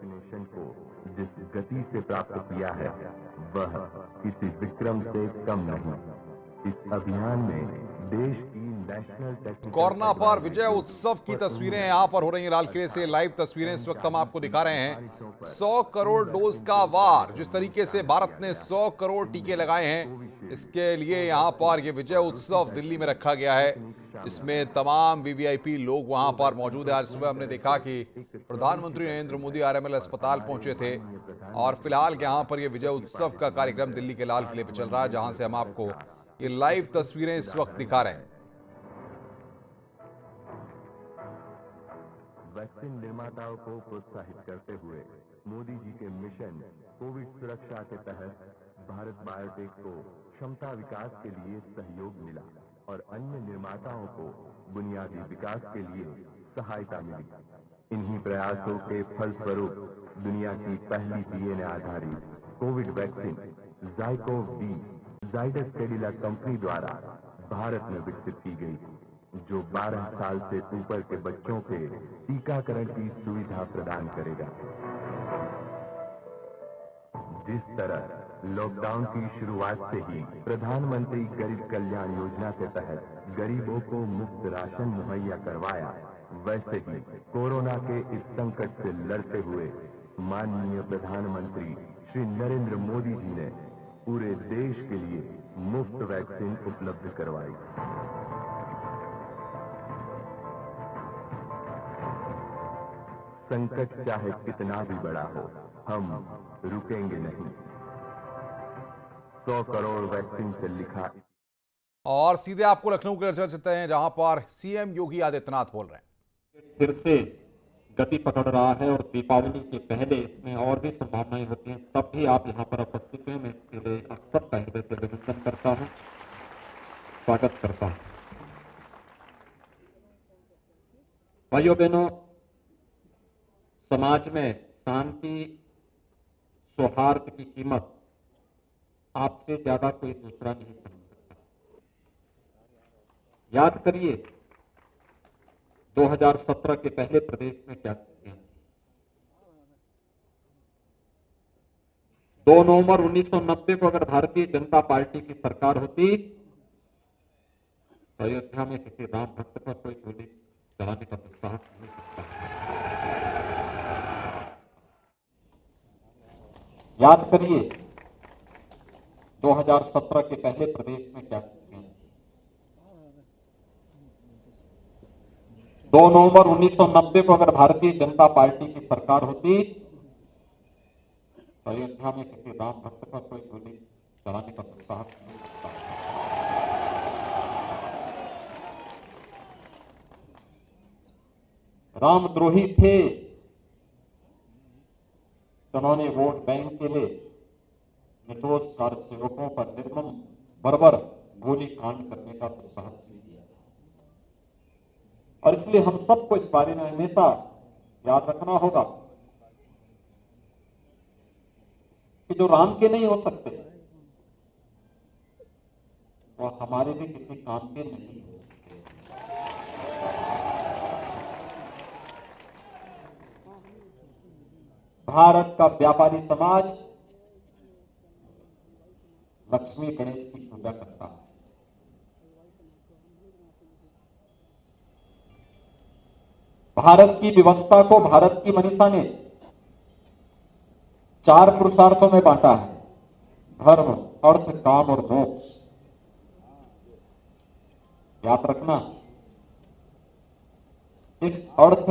Vaccination को जिस गति से प्राप्त किया है वह किसी विक्रम से कम नहीं। इस अभियान में देश की नेशनल टेक्निकल कोरोना पर विजय उत्सव की तस्वीरें यहां पर हो रही हैं। लाल किले से लाइव तस्वीरें इस वक्त हम आपको दिखा रहे हैं। 100 करोड़ डोज का वार, जिस तरीके से भारत ने 100 करोड़ टीके लगाए हैं, इसके लिए यहां पर यह विजय उत्सव दिल्ली में रखा गया है। इसमें तमाम वीवीआईपी लोग वहां पर मौजूद हैं। आज सुबह हमने देखा कि प्रधानमंत्री नरेंद्र मोदी आरएमएल अस्पताल पहुंचे थे और फिलहाल यहां पर यह विजय उत्सव का कार्यक्रम दिल्ली के लाल किले पर चल रहा है, जहां से हम आपको ये लाइव तस्वीरें इस वक्त दिखा रहे हैं। वैक्सीन निर्माताओं को प्रोत्साहित करते हुए मोदी जी के मिशन कोविड सुरक्षा के तहत भारत बायोटेक को क्षमता विकास के लिए सहयोग मिला और अन्य निर्माताओं को बुनियादी विकास के लिए सहायता मिली। इन्हीं प्रयासों के फलस्वरूप दुनिया की पहली डीएनए आधारित Covid vaccine ZyCoV D Zydus Cadila company द्वारा भारत में विकसित की गई, जो 12 साल से ऊपर के बच्चों के टीकाकरण की सुविधा प्रदान करेगा। जिस तरह लॉकडाउन की शुरुआत से ही प्रधानमंत्री गरीब कल्याण योजना के तहत गरीबों को मुफ्त राशन मुहैया करवाया, वैसे ही कोरोना के इस संकट से लड़ते हुए माननीय प्रधानमंत्री श्री नरेंद्र मोदी जी ने पूरे देश के लिए मुफ्त वैक्सीन उपलब्ध करवाई। संकट चाहे कितना भी बड़ा हो, हम रुकेंगे नहीं। 100 करोड़ वैक्सीन से लिखा। और सीधे आपको लखनऊ के चल चलते हैं, जहां पर सीएम योगी आदित्यनाथ बोल रहे हैं। फिर से गति पकड़ रहा है और दीपावली के पहले इसमें और भी संभावनाएं होती हैं, तब भी आप यहाँ पर उपस्थित हैं। मैं इसके लिए आप सबका हृदय से अभिनंदन करता हूँ, स्वागत करता हूँ। भाइयों बहनों, समाज में शांति सौहार्द की कीमत आपसे ज्यादा कोई दूसरा नहीं समझ सकता। याद करिए 2017 के पहले प्रदेश में क्या स्थितियां थी। 2 नवंबर 1990 को अगर भारतीय जनता पार्टी की सरकार होती तो अयोध्या में किसी राम भक्त पर कोई गोली चलाने का दुस्साहस नहीं सकता। याद करिए 2017 के पहले प्रदेश में क्या स्थितियां थी। 2 नवंबर 1990 को अगर भारतीय जनता पार्टी की सरकार होती तो अयोध्या में किसी राम भक्त पर कोई गोली चलाने का दुस्साहस नहीं सकता। रामद्रोही थे, उन्होंने वोट बैंक के लिए निर्दोष कारक सेवकों पर निर्मम बर्बर गोली कांड करने का दुस्साहस किया। और इसलिए हम सबको इस बारे में हमेशा याद रखना होगा कि जो राम के नहीं हो सकते वो हमारे भी किसी काम के नहीं हो सकते। भारत का व्यापारी समाज लक्ष्मी गणेश की पूजा करता है। भारत की व्यवस्था को भारत की मनीषा ने 4 पुरुषार्थों में बांटा है: धर्म, अर्थ, काम और मोक्ष। याद रखना, इस अर्थ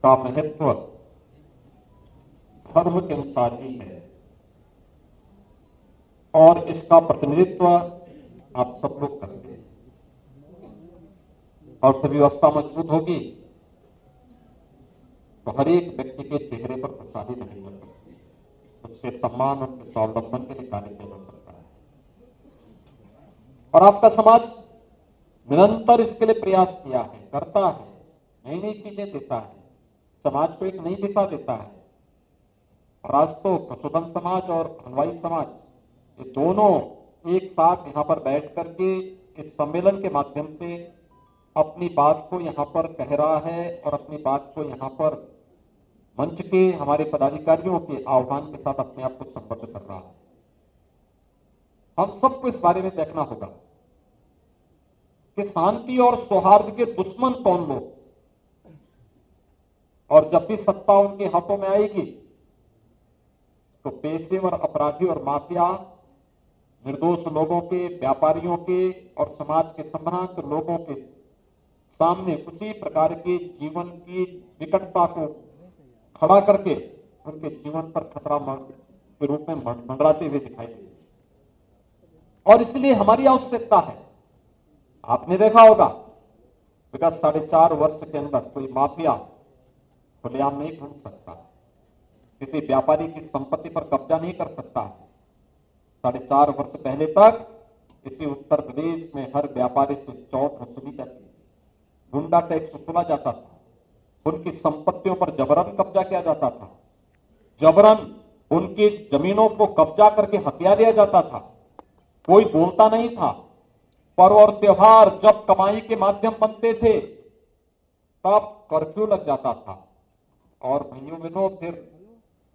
का महत्व धर्म के अनुसार ही है और इसका प्रतिनिधित्व आप सब लोग करते हैं। अर्थव्यवस्था मजबूत होगी तो हर एक व्यक्ति के चेहरे पर खुशहाली नहीं मिल सकती, उससे सम्मान और स्वावलंबन के लिए कार्य किया जा सकता है। और आपका समाज निरंतर इसके लिए प्रयास किया है, करता है, नई नई चीजें देता है, समाज को एक नई दिशा देता है। और आज तो पशुधन समाज और हलवाई समाज, ये दोनों एक साथ यहाँ पर बैठ करके इस सम्मेलन के माध्यम से अपनी बात को यहाँ पर कह रहा है और अपनी बात को यहाँ पर मंच के हमारे पदाधिकारियों के आह्वान के साथ अपने आप को संबद्ध कर रहा है। हम सबको इस बारे में देखना होगा कि शांति और सौहार्द के दुश्मन कौन लोग, और जब भी सत्ता उनके हाथों में आएगी तो पेशेवर अपराधी और माफिया निर्दोष लोगों के, व्यापारियों के और समाज के संभ्रांत लोगों के सामने उसी प्रकार के जीवन की विकटता को खड़ा करके उनके जीवन पर खतरा के रूप में मंडराते हुए दिखाई देते। और इसलिए हमारी आवश्यकता है, आपने देखा होगा विगत 4.5 वर्ष के अंदर कोई माफिया खुलेआम नहीं घूम सकता, किसी व्यापारी की संपत्ति पर कब्जा नहीं कर सकता। 4.5 वर्ष पहले तक इसी उत्तर प्रदेश में हर व्यापारी से चौथ वसूली जाती थी, गुंडा टैक्स वसूला जाता था, उनकी संपत्तियों पर जबरन कब्जा किया जाता था, जबरन उनकी जमीनों को कब्जा करके हथिया लिया जाता था। कोई बोलता नहीं था। पर्व और त्योहार जब कमाई के माध्यम बनते थे तब कर्फ्यू लग जाता था और भाइयों बहनों फिर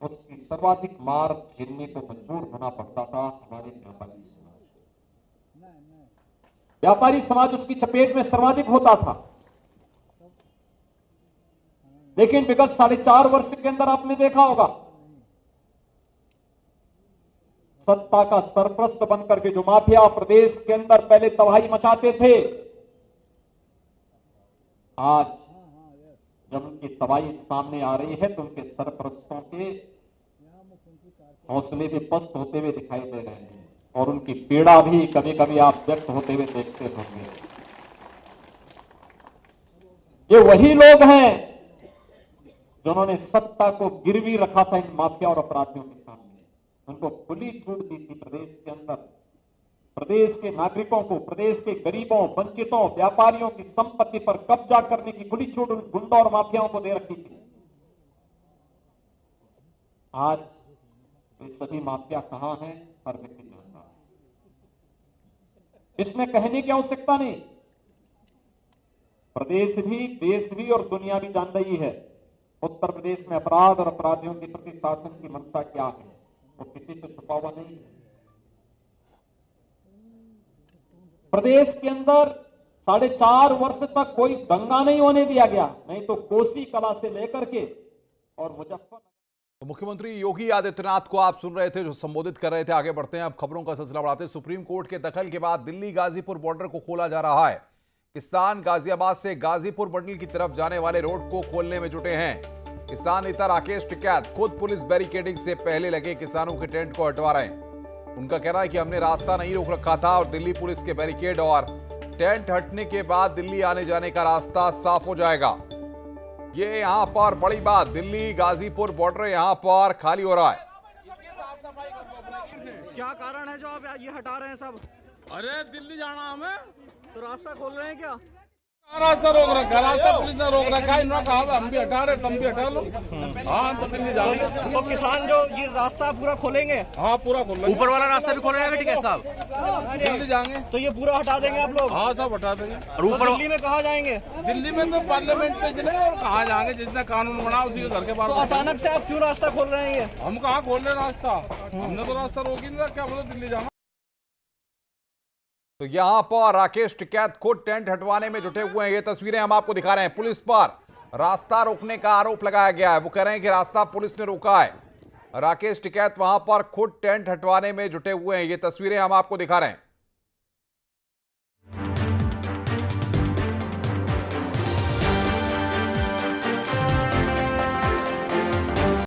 उसकी सर्वाधिक मार झेलने को मजबूर होना पड़ता था हमारे व्यापारी समाज। व्यापारी समाज उसकी चपेट में सर्वाधिक होता था। लेकिन विगत 4.5 वर्ष के अंदर आपने देखा होगा सत्ता का सरप्रस्त बनकर के जो माफिया प्रदेश के अंदर पहले तबाही मचाते थे, आज जब उनकी तबाही सामने आ रही है तो उनके सरप्रस्तों के हौसले भी पस्त होते हुए दिखाई दे रहे हैं और उनकी पीड़ा भी कभी कभी आप व्यक्त होते हुए देखते होंगे। ये वही लोग हैं जिन्होंने सत्ता को गिरवी रखा था इन माफिया और अपराधियों के सामने। उनको खुली छूट दी थी प्रदेश के अंदर, प्रदेश के नागरिकों को, प्रदेश के गरीबों, वंचितों, व्यापारियों की संपत्ति पर कब्जा करने की खुली छूट गुंडों और माफियाओं को दे रखी थी। आज ये सभी माफिया कहां हैं हर व्यक्ति जानता है। इसमें कहने की आवश्यकता नहीं। प्रदेश भी, देश भी और दुनिया भी जान रही है उत्तर प्रदेश में अपराध और अपराधियों के प्रति शासन की मंशा क्या है, वो किसी से छुपा हुआ नहीं है। प्रदेश के अंदर 4.5 वर्ष तक कोई दंगा नहीं होने दिया गया, नहीं तो कोसी कला से लेकर के और मुजफ्फरनगर। तो मुख्यमंत्री योगी आदित्यनाथ को आप सुन रहे थे जो संबोधित कर रहे थे। आगे बढ़ते हैं, अब खबरों का सिलसिला बढ़ाते हैं। सुप्रीम कोर्ट के दखल के बाद दिल्ली गाजीपुर बॉर्डर को खोला जा रहा है। किसान गाजियाबाद से गाजीपुर बंडल की तरफ जाने वाले रोड को खोलने में जुटे हैं। किसान नेता राकेश टिकैत खुद पुलिस बैरिकेडिंग से पहले लगे किसानों के टेंट को हटवा रहे हैं। उनका कहना है कि हमने रास्ता नहीं रोक रखा था और दिल्ली पुलिस के बैरिकेड और टेंट हटने के बाद दिल्ली आने जाने का रास्ता साफ हो जाएगा। ये यहां पर बड़ी बात, दिल्ली गाजीपुर बॉर्डर यहां पर खाली हो रहा है। क्या कारण है जो आप ये हटा रहे हैं सब? अरे दिल्ली जाना हमें, तो रास्ता खोल रहे हैं क्या? रास्ता रोक रखा, रास्ता पुलिस ने रोक रखा है। इन्होंने कहा हम भी हटा रहे, तुम भी हटा लो। हाँ तो दिल्ली जाएंगे। तो किसान जो ये रास्ता पूरा खोलेंगे? हाँ पूरा खोल लेंगे। ऊपर वाला रास्ता भी खोलेंगे ठीक है साहब? दिल्ली जाएंगे तो ये पूरा हटा देंगे आप लोग? हाँ सब हटा देंगे। और ऊपर दिल्ली में कहाँ जाएंगे? दिल्ली में तो पार्लियामेंट पे चले और कहाँ जाएंगे, जिसने कानून बना उसी के घर के बाहर। तो अचानक से आप क्यों रास्ता खोल रहे हैं? ये हम कहाँ खोल रहे रास्ता, हमने तो रास्ता रोक ही नहीं रखा, बोलो दिल्ली जाना। तो यहां पर राकेश टिकैत खुद टेंट हटवाने में जुटे हुए हैं। ये तस्वीरें हम आपको दिखा रहे हैं। पुलिस पर रास्ता रोकने का आरोप लगाया गया है। वो कह रहे हैं कि रास्ता पुलिस ने रोका है। राकेश टिकैत वहां पर खुद टेंट हटवाने में जुटे हुए हैं। ये तस्वीरें हम आपको दिखा रहे हैं।